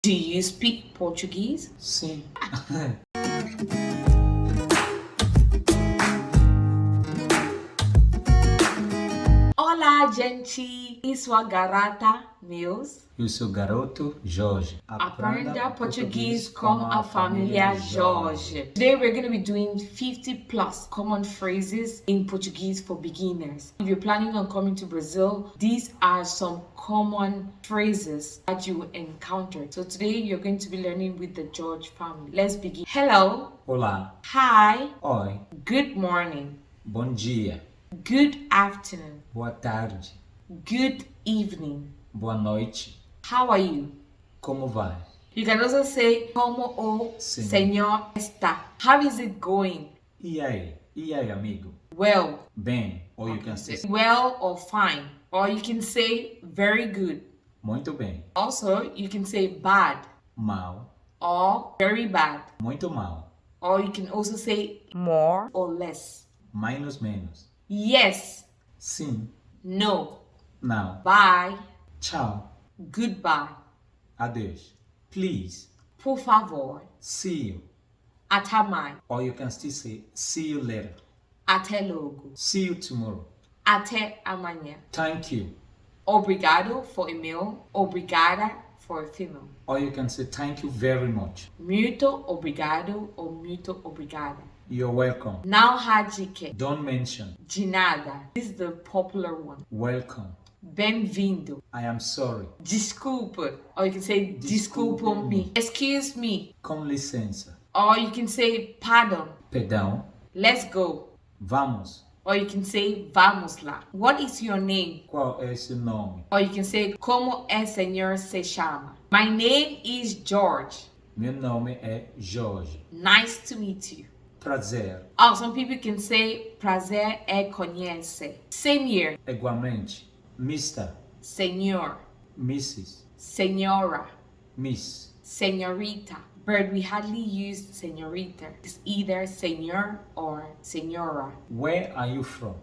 Do you speak Portuguese? Sim. Olá, gente! Eu sou a garota Mills. Eu sou o garoto Jorge. Aprenda português com a família Jorge. Today we're going to be doing 50 plus common phrases in Portuguese for beginners. If you're planning on coming to Brazil, these are some common phrases that you will encounter. So today you're going to be learning with the Jorge family. Let's begin. Hello. Olá. Hi. Oi. Good morning. Bom dia. Good afternoon. Boa tarde. Good evening. Boa noite. How are you? Como vai? You can also say como o senhor está. How is it going? E aí? E aí, amigo? Well. Bem. Or you can say well or fine. Or you can say very good. muito bem. Also, you can say bad. Mal. Or very bad. Muito mal. Or you can also say more or less. Mais menos. Yes. Sim. No. Não. Bye. Tchau. Goodbye. Adeus. Please. Por favor. See you. Até mais. Or you can still say see you later. Até logo. See you tomorrow. Até amanhã. Thank you. Obrigado for a male. Obrigada for a female. Or you can say thank you very much. Muito obrigado ou muito obrigada. You're welcome. Não há de que. Don't mention. De nada. This is the popular one. Welcome. Bem-vindo. I am sorry. Desculpa. Or you can say desculpa-me. Excuse me. Com licença. Or you can say pardon. Perdão. Let's go. Vamos. Or you can say vamos lá. What is your name? Qual é seu nome? Or you can say como é senhor se chama. My name is George. Meu nome é Jorge. Nice to meet you. Prazer. Oh, some people can say prazer é conhecer. Same here. Igualmente. Mr. Senhor. Mrs. Senhora. Miss. Señorita. But we hardly use señorita. It's either senhor or senhora. Where are you from?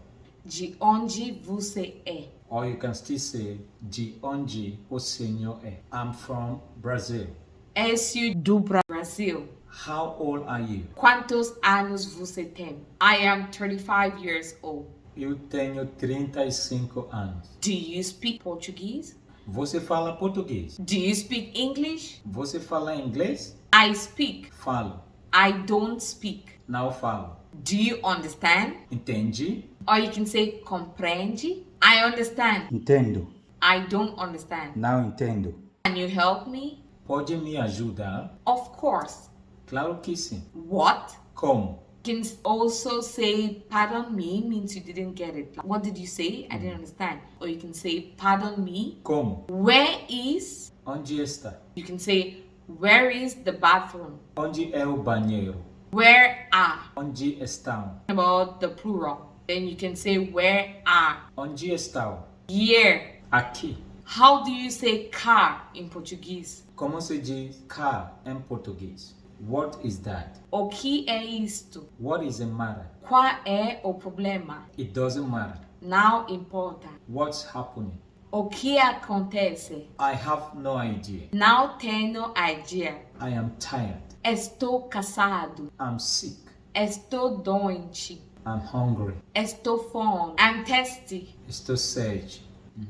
De onde você é? Or you can still say de onde o senhor é. I'm from Brazil. És do Brasil. How old are you? Quantos anos você tem? I am 35 years old. Eu tenho 35 anos. Do you speak Portuguese? Você fala português? Do you speak English? Você fala inglês? I speak. Falo. I don't speak. Não falo. Do you understand? Entende? Or you can say compreende. I understand. Entendo. I don't understand. Não entendo. Can you help me? Pode me ajudar? Of course. Claro que sim. What? Como? You can also say pardon me means you didn't get it. What did you say? I didn't understand. Or you can say pardon me. Como? Where is? Onde está? You can say where is the bathroom? Onde é o banheiro? Where are? Onde estão? About the plural. Then you can say where are. Onde estão? Here. Aqui. How do you say car in Portuguese? Como se diz car em português? What is that? O que é isto? What is the matter? Qual é o problema? It doesn't matter. Não importa. What's happening? O que acontece? I have no idea. Não tenho ideia. I am tired. Estou cansado. I'm sick. Estou doente. I'm hungry. Estou fome. I'm thirsty. Estou sede.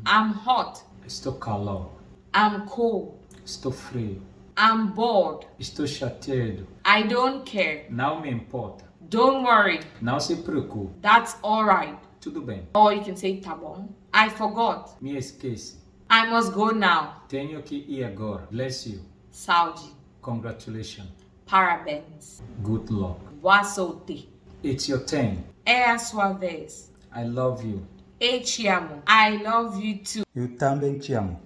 I'm hot. Estou calor. I'm cold. Estou frio. I'm bored. Estou chateado. I don't care. Não me importa. Don't worry. Não se preocupe. That's alright. Tudo bem. Or you can say tá bom. I forgot. Me esqueci. I must go now. Tenho que ir agora. Bless you. Saúde. Congratulations. Parabéns. Good luck. Boa sorte. It's your turn. É a sua vez. I love you. Eu te amo. I love you too. Eu também te amo.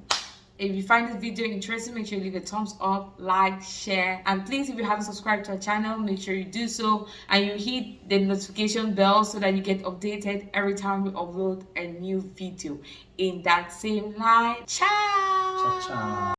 If you find this video interesting, make sure you leave a thumbs up, like, share, and please, if you haven't subscribed to our channel, make sure you do so, and you hit the notification bell so that you get updated every time we upload a new video in that same light. Ciao! Ciao, ciao.